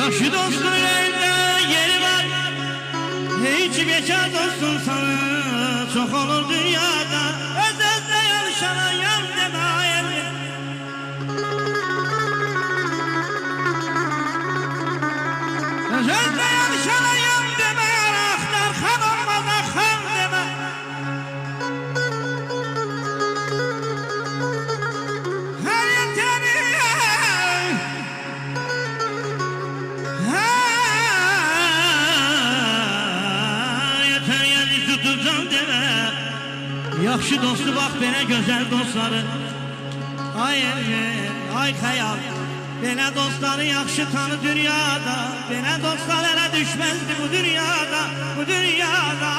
Yaxşı dostun əldə yeri var. Heç bekar dostun sana çox olur dünyada. Öz-özlə yarışana yan demə ayəmi. Öz-özlə yarışana yan demə, araqlar xan olmaza xan demə. Hər yetəni tutacağım demə. Yaxşı dostu bax belə gözəl dostları. Ay elmi, ay xəyal. Belə dostları yaxşı tanı dünyada. Belə dostlar elə düşməzdi bu dünyada. Bu dünyada.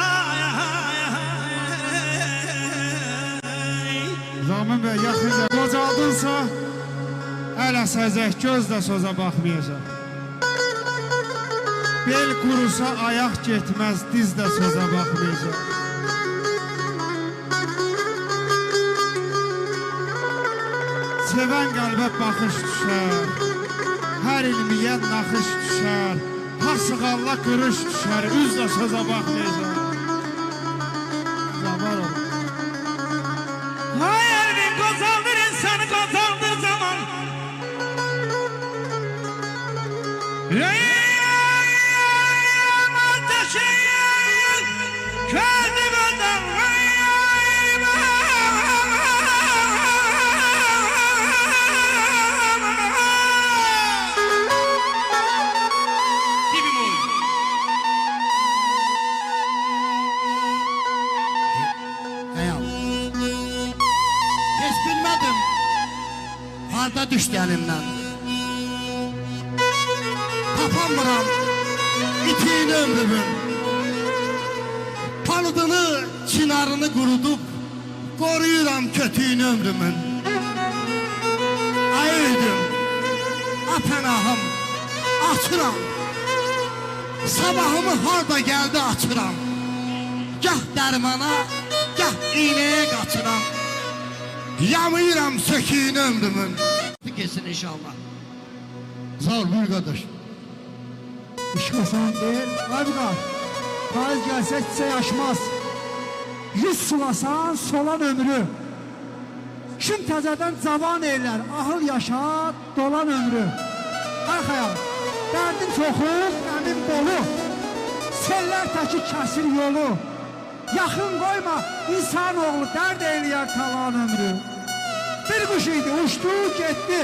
Zaman bəy, yaxınca qocaldınsa hələ səzək, göz də sözə baxmayacaq. Bel qurusa ayaq getməz, diz də sözə baxmayacaq. Sevən qəlbə baxış düşər, hər ilmiyə naxış düşər, ha sığalla qırış düşər, üz də sözə baxmayacaq. Zaman olur. Hay elmin qozaldır insanı qozaldır zaman. Harda düşdü əlimdən. Tapamıram itiyin ömrümün. Palıdını, çinarını qurudub qoruyuram kötüyün ömrümün. Ayırdım, apənahım, açıram. Sabahımı harda gəldi açıram. Gah dərmana, gah iynəyə qaçıram. Yamıyıram söküyün ömrümün. Kesin inşallah. Sağ ol buyur kardeş. İşmasan değil, Aybıqar. Faiz gelse çiçeği açmaz. Yüz sulasan solan ömrü. Kim təzədən cavan eylər, ahıl yaşa, dolan ömrü. Ay xəyal, dərdin çoxu, qəmin bolu. Sellər təki kəsir yolu. Yaxın qoyma, insan oğlu dərd eyləyər talan ömrü. Bir kuş idi, uçtu, getdi.